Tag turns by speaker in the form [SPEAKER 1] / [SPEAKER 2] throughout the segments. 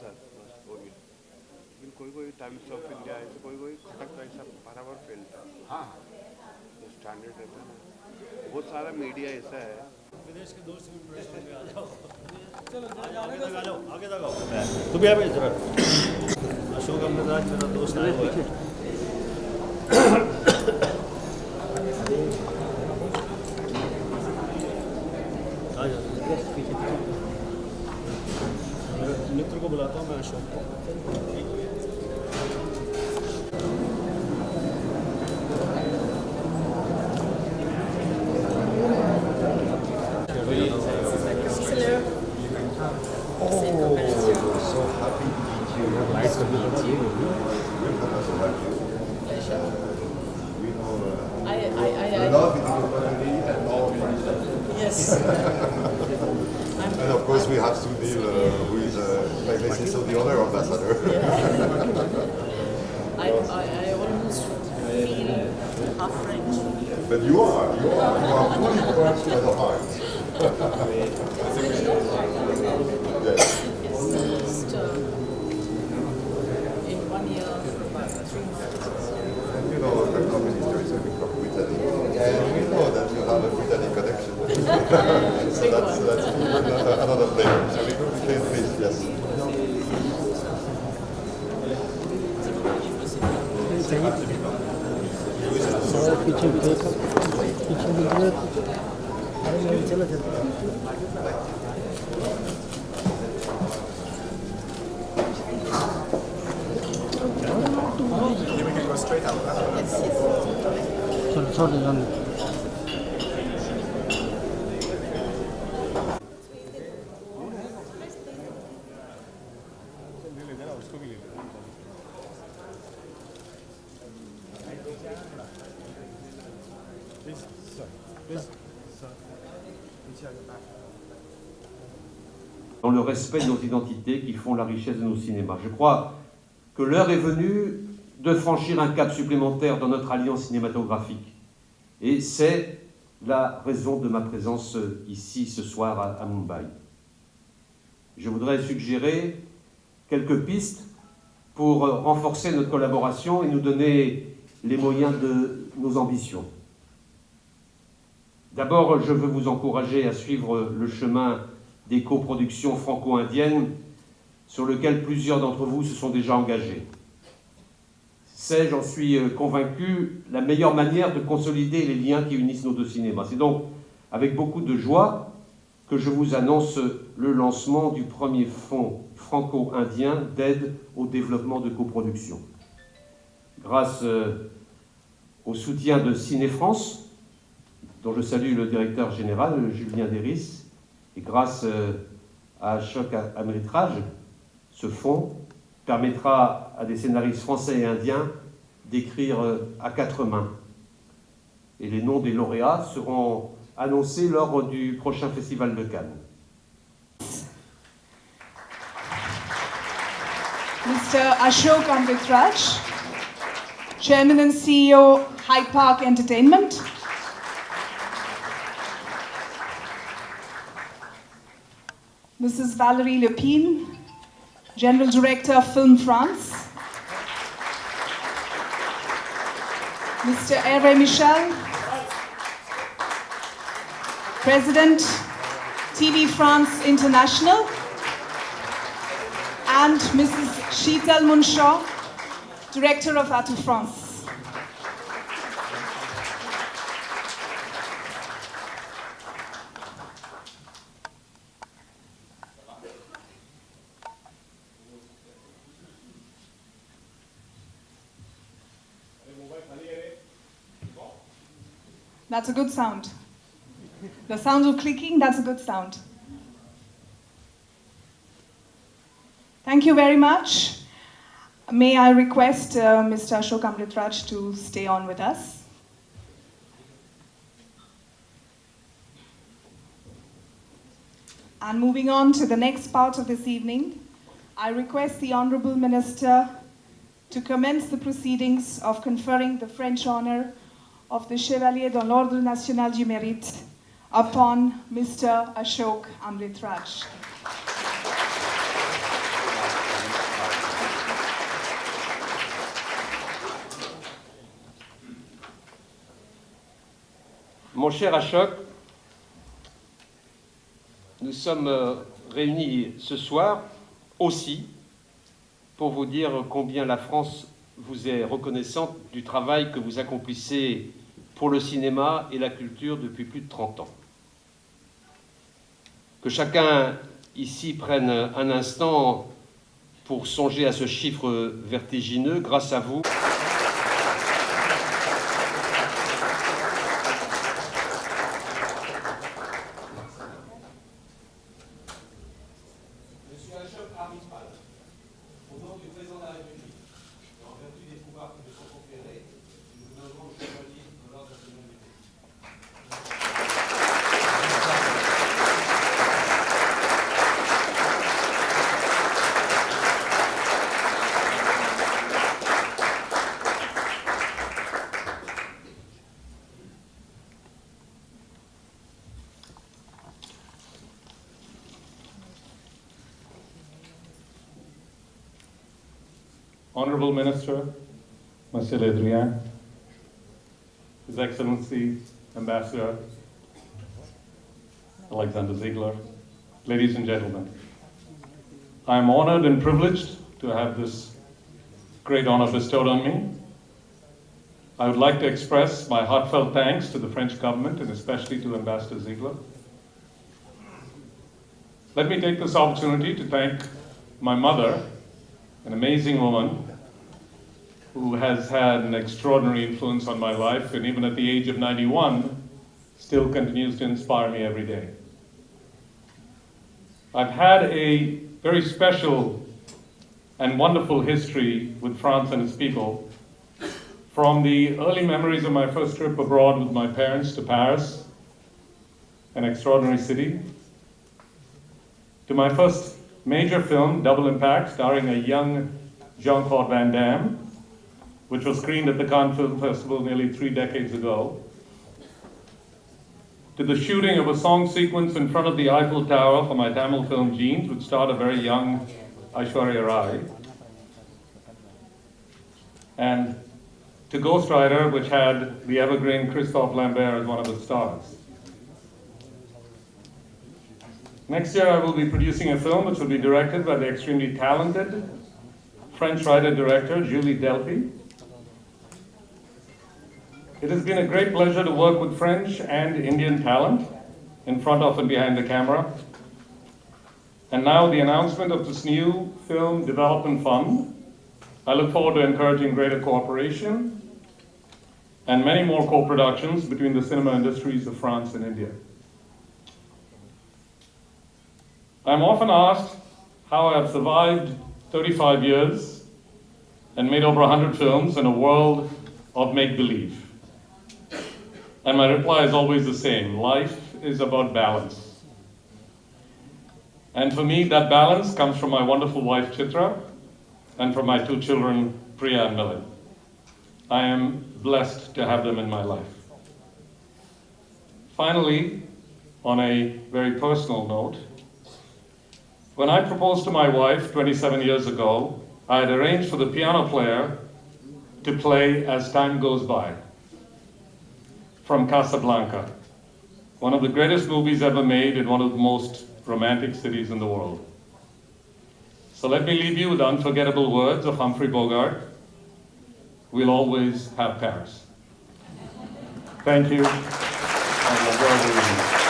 [SPEAKER 1] Sir हो गया। लेकिन कोई कोई टाइम्स ऑफ इंडिया ऐसे कोई कोई खटकता ऐसा बराबर फैलता है। हाँ जो स्टैंडर्ड रहता है ना, बहुत सारा मीडिया ऐसा है।
[SPEAKER 2] विदेश के दोस्त भी प्रेस होंगे, आ जाओ। चलो आगे तक आ जाओ, आगे तक आओ। तू भी आ भाई जरा। अशोक अमृतराज मेरा दोस्त आया हुआ है। आ जाओ मित्र को बुलाता हूँ मैं, अशोक को।
[SPEAKER 3] So happy to meet you. Nice to meet you.
[SPEAKER 4] Pleasure.
[SPEAKER 3] We know
[SPEAKER 4] I
[SPEAKER 3] love in your family and all religions.
[SPEAKER 4] Yes.
[SPEAKER 3] And of course we have to deal with, if I may say so, the other ambassador.
[SPEAKER 4] I almost feel half French.
[SPEAKER 3] But you are fully French by the heart. Yes.
[SPEAKER 4] It's just in 1 year, 3 months.
[SPEAKER 3] You know, the Prime Minister is a big Britannic. And we know that you have a Britannic connection. So that's another flavor. So we could play this, yes.
[SPEAKER 5] Dans le respect de nos identités qui font la richesse de nos cinémas. Je crois que l'heure est venue de franchir un cap supplémentaire dans notre alliance cinématographique. Et c'est la raison de ma présence ici ce soir à Mumbai. Je voudrais suggérer quelques pistes pour renforcer notre collaboration et nous donner les moyens de nos ambitions. D'abord, je veux vous encourager à suivre le chemin des coproductions franco-indiennes sur lequel plusieurs d'entre vous se sont déjà engagés. C'est, j'en suis convaincu, la meilleure manière de consolider les liens qui unissent nos deux cinémas. C'est donc avec beaucoup de joie que je vous annonce le lancement du premier fonds franco-indien d'aide au développement de coproduction. Grâce au soutien de Ciné France, dont je salue le directeur général, Julien Deris, et grâce à Ashok Amritraj, ce fonds permettra à des scénaristes français et indiens d'écrire à 4 mains. Et les noms des lauréats seront annoncés lors du prochain festival de Cannes.
[SPEAKER 6] Mr. Ashok Amritraj, Chairman and CEO, Hyde Park Entertainment. Mrs. Valérie Lepine, General Director of Film France. Mr. Hervé Michel, President, TV France International. And Mrs. Sheetal Munshaw, Director of Atout France. That's a good sound. The sound of clicking, that's a good sound. Thank you very much. May I request Mr. Ashok Amritraj to stay on with us. And moving on to the next part of this evening, I request the Honourable Minister to commence the proceedings of conferring the French honour of the Chevalier dans l'Ordre National du Mérite upon Mr. Ashok Amritraj.
[SPEAKER 5] Mon cher Ashok, nous sommes réunis ce soir aussi pour vous dire combien la France vous est reconnaissante du travail que vous accomplissez pour le cinéma et la culture depuis plus de 30 ans. Que chacun ici prenne un instant pour songer à ce chiffre vertigineux. Grâce à vous, Monsieur Ashok Haripal, au nom du président de la République, et en vertu des pouvoirs qui me sont conférés, nous vous nommerons le chevalier de l'ordre national du pays.
[SPEAKER 7] Honorable Minister, Monsieur le Drian, His Excellency, Ambassador Alexander Ziegler, ladies and gentlemen, I am honored and privileged to have this great honor bestowed on me. I would like to express my heartfelt thanks to the French government and especially to Ambassador Ziegler. Let me take this opportunity to thank my mother, an amazing woman who has had an extraordinary influence on my life, and even at the age of 91, still continues to inspire me every day. I've had a very special and wonderful history with France and its people, from the early memories of my first trip abroad with my parents to Paris, an extraordinary city, to my first major film, Double Impact, starring a young Jean-Claude Van Damme, which was screened at the Cannes Film Festival nearly 3 decades ago, to the shooting of a song sequence in front of the Eiffel Tower for my Tamil film Jeans, which starred a very young Aishwarya Rai, and to Ghost Rider, which had the evergreen Christophe Lambert as one of its stars. Next year I will be producing a film which will be directed by the extremely talented French writer-director Julie Delpy. It has been a great pleasure to work with French and Indian talent in front of and behind the camera. And now the announcement of this new Film Development Fund. I look forward to encouraging greater cooperation and many more co-productions between the cinema industries of France and India. I'm often asked how I've survived 35 years and made over 100 films in a world of make-believe. And my reply is always the same: life is about balance. And for me, that balance comes from my wonderful wife, Chitra, and from my 2 children, Priya and Milind. I am blessed to have them in my life. Finally, on a very personal note, when I proposed to my wife 27 years ago, I had arranged for the piano player to play As Time Goes By from Casablanca, one of the greatest movies ever made in one of the most romantic cities in the world. So let me leave you with the unforgettable words of Humphrey Bogart: "We'll always have Paris." Thank you. And enjoy the evening.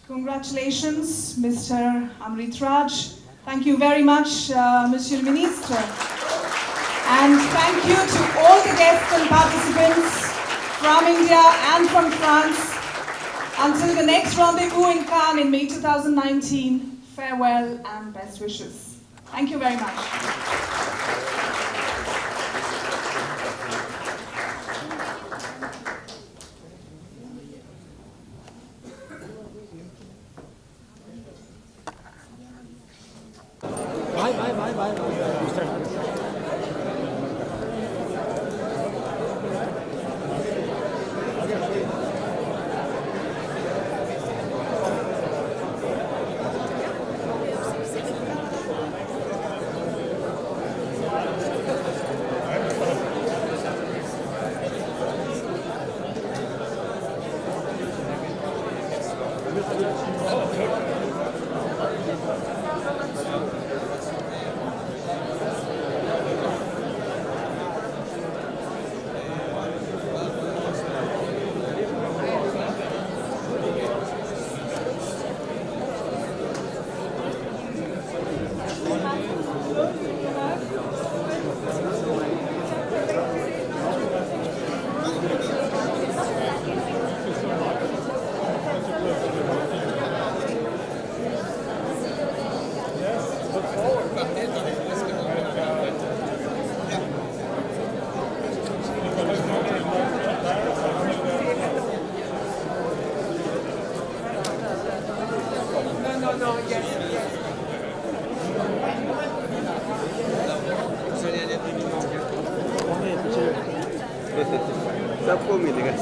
[SPEAKER 6] Congratulations, Mr. Amrit Raj. Thank you very much, Monsieur le Ministre. And thank you to all the guests and participants from India and from France. Until the next rendezvous in Cannes in May 2019, farewell and best wishes. Thank you very much.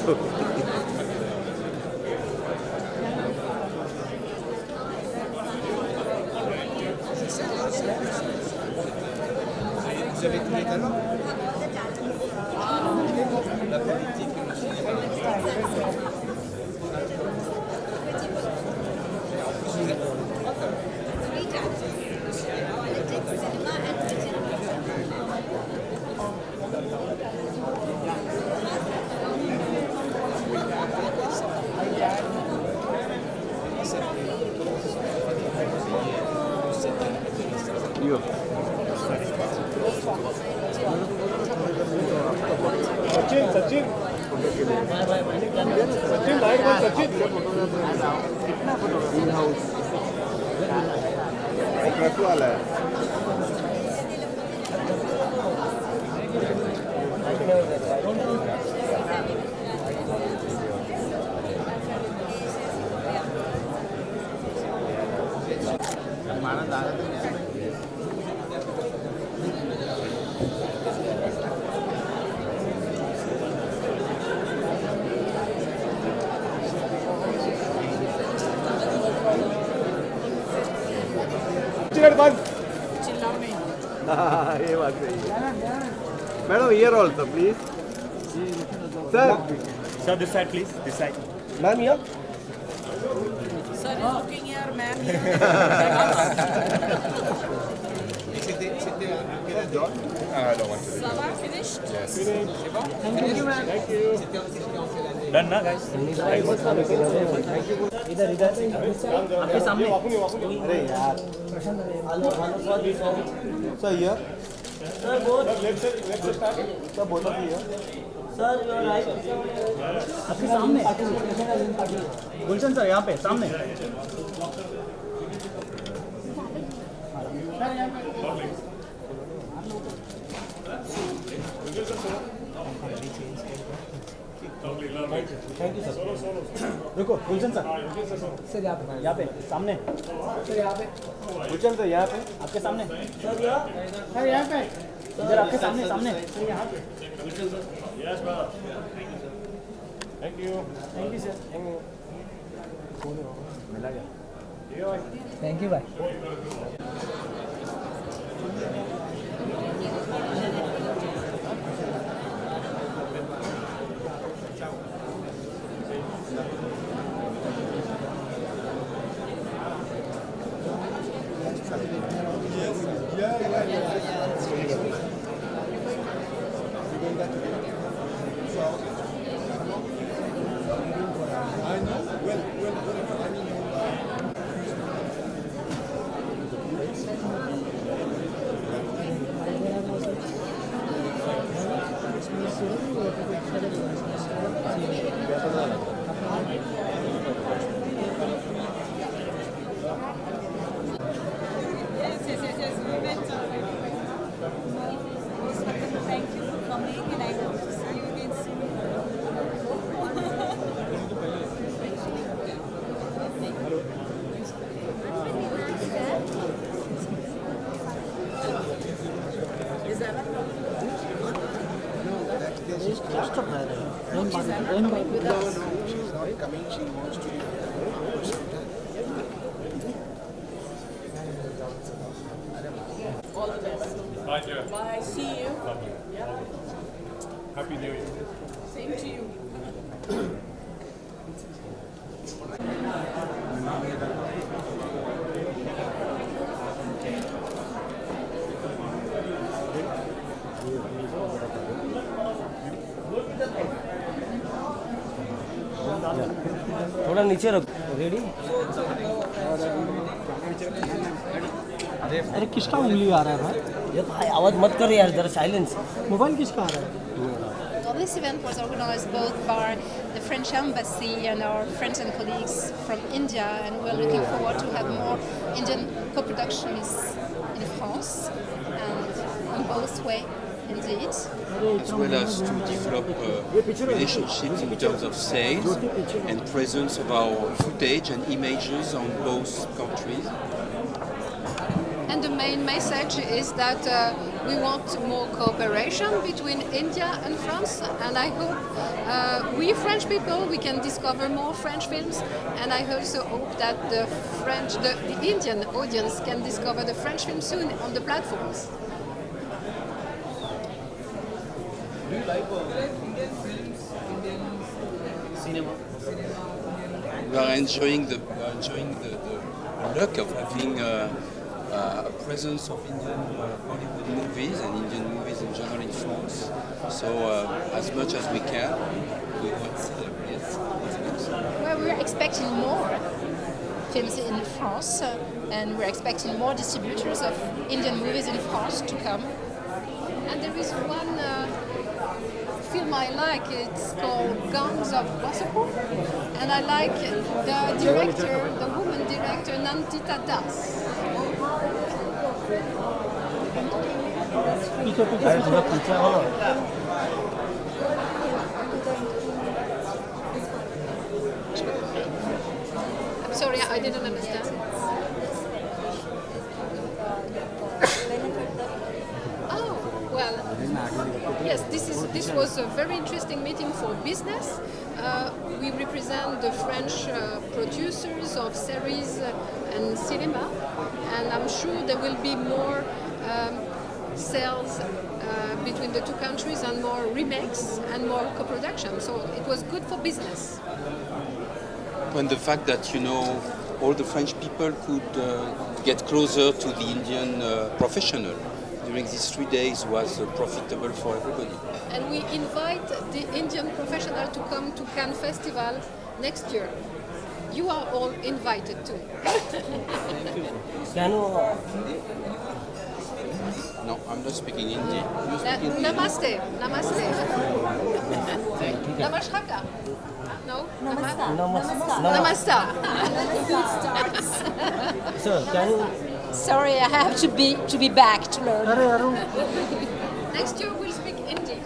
[SPEAKER 8] Vous avez tous les talents. La politique
[SPEAKER 9] ये बात सही है madam here also please sir
[SPEAKER 2] Sir, this side, please. This side.
[SPEAKER 9] Ma'am here
[SPEAKER 4] Sir is looking here, ma'am.
[SPEAKER 8] C'était
[SPEAKER 3] I don't want to.
[SPEAKER 4] Ça va, finished?
[SPEAKER 2] Done, na, guys?
[SPEAKER 10] इधर इधर आपके सामने
[SPEAKER 9] अरे यार sir here
[SPEAKER 10] sir both
[SPEAKER 9] sir both of here
[SPEAKER 10] sir your right आपके सामने गुलशन sir यहाँ पे सामने थैंक यू सर रुको गुलशन सर यहाँ पे सामने सर यहाँ पे
[SPEAKER 9] गुलशन सर यहाँ पे
[SPEAKER 10] आपके सामने सर यहाँ पे इधर आपके सामने सामने सर यहाँ पे
[SPEAKER 2] Yes, brother.
[SPEAKER 10] Thank you sir thank you भाई
[SPEAKER 4] Thank you for coming, and I hope to see you again soon. Is that coming with us?
[SPEAKER 8] she's not coming. She wants to.
[SPEAKER 4] All the best.
[SPEAKER 7] Thank you.
[SPEAKER 4] Bye. See you.
[SPEAKER 7] Happy New Year.
[SPEAKER 4] Same to you.
[SPEAKER 10] थोड़ा नीचे रखो ready अरे किसका उंगली आ रहा है भाई ये भाई आवाज मत कर यार जरा साइलेंस मोबाइल किसका आ रहा है
[SPEAKER 11] Well, this event was organized both by the French Embassy and our friends and colleagues from India, and we're looking forward to have more Indian co-productions in France, and in both ways, indeed.
[SPEAKER 12] As well as to develop relationships in terms of sales and presence of our footage and images on both countries.
[SPEAKER 11] And the main message is that we want more cooperation between India and France, and I hope we French people, we can discover more French films, and I also hope that the Indian audience can discover the French film soon on the platforms.
[SPEAKER 10] Do you like Indian films, Indian cinema?
[SPEAKER 12] We are enjoying the luck of having a presence of Indian Hollywood movies and Indian movies in general in France. So as much as we can, we want to celebrate.
[SPEAKER 11] Well, we're expecting more films in France, and we're expecting more distributors of Indian movies in France to come. And there is one film I like, it's called Gangs of Wasseypur, and I like the director, the woman director, Nandita Das. I'm sorry, I didn't understand. Oh, well, yes, this was a very interesting meeting for business. We represent the French producers of series and cinema, and I'm sure there will be more sales between the two countries and more remakes and more co-production. So it was good for business.
[SPEAKER 12] And the fact that, you know, all the French people could get closer to the Indian professional during these 3 days was profitable for everybody.
[SPEAKER 11] And we invite the Indian professional to come to Cannes Festival next year. You are all invited too.
[SPEAKER 12] No, I'm not speaking Hindi. You speak Hindi?
[SPEAKER 11] Namaste. Namaste. Namaskar. No? Namaste.
[SPEAKER 10] Sir, can you?
[SPEAKER 11] Sorry, I have to be back to learn. Next year we'll speak Hindi.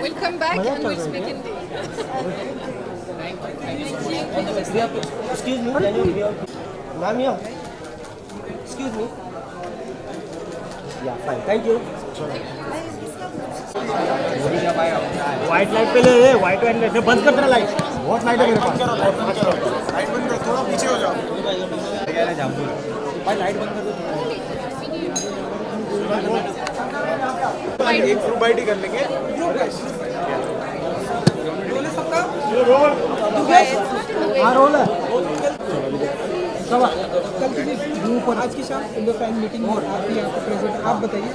[SPEAKER 11] We'll come back and we'll speak Hindi.
[SPEAKER 10] Excuse me, can you be out? Ma'am, yeah. Excuse me. Yeah, fine. Thank you. White light पे ले white light पे बंद कर तेरा light बहुत light है मेरे पास light बंद कर थोड़ा पीछे हो जाओ भाई लाइट बंद कर दो एक ग्रुप आईडी कर लेंगे हाँ रोल है कल की ग्रुप और आज की शाम इंडो फ्रेंच मीटिंग में आप भी यहाँ पे प्रेजेंट आप बताइए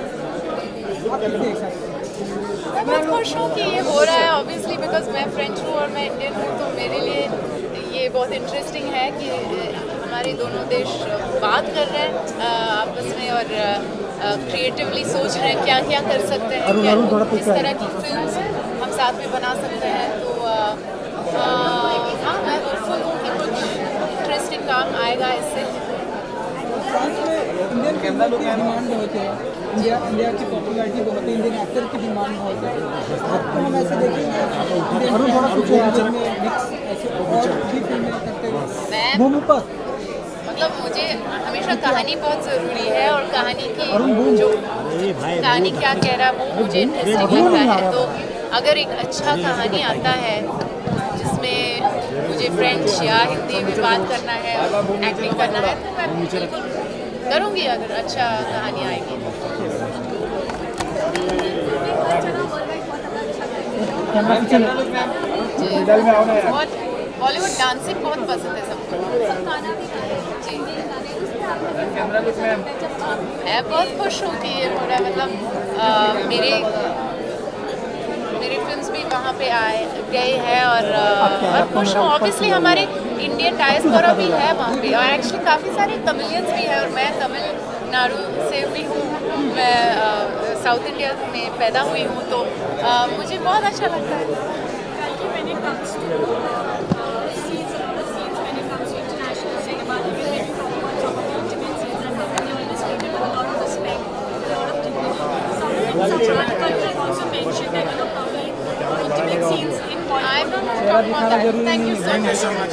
[SPEAKER 10] आप कितने एक्साइटेड हैं?
[SPEAKER 13] मैं बहुत खुश हूँ कि ये हो रहा है ऑब्वियसली बिकॉज मैं फ्रेंच हूँ और मैं इंडियन हूँ तो मेरे लिए ये बहुत इंटरेस्टिंग है कि हमारे दोनों देश बात कर रहे हैं आपस में और क्रिएटिवली सोच रहे हैं क्या क्या कर सकते हैं किस तरह की फिल्म्स हम साथ में बना सकते हैं तो हाँ मैं होपफुल हूँ कि कुछ इंटरेस्टिंग काम आएगा इससे
[SPEAKER 10] इंडियन कैमरा लोग डिमांड बहुत है इंडिया की पॉपुलैरिटी बहुत है इंडियन एक्टर की डिमांड बहुत है तो हम ऐसे देखेंगे और भी फिल्में करते हुए
[SPEAKER 13] मतलब मुझे हमेशा कहानी बहुत ज़रूरी है और कहानी की जो कहानी क्या कह रहा है वो मुझे इंटरेस्टिंग लगता है तो अगर एक अच्छा कहानी आता है जिसमें मुझे फ्रेंच या हिंदी में बात करना है एक्टिंग करना है तो मैं बिल्कुल करूँगी अगर अच्छा कहानी आएगी बहुत बॉलीवुड डांसिंग बहुत पसंद है सबको मैं बहुत खुश हूँ कि ये हो रहा है मतलब मेरी फिल्म्स भी वहाँ पे गए हैं और खुश हूँ ऑब्वियसली हमारे इंडियन डायस्पोरा भी है वहाँ पे और एक्चुअली काफ़ी सारे तमिलियंस भी हैं और मैं तमिलनाडु से भी हूँ मैं साउथ इंडिया में पैदा हुई हूँ तो मुझे बहुत अच्छा लगता है I'm not talking about that. Thank you so much.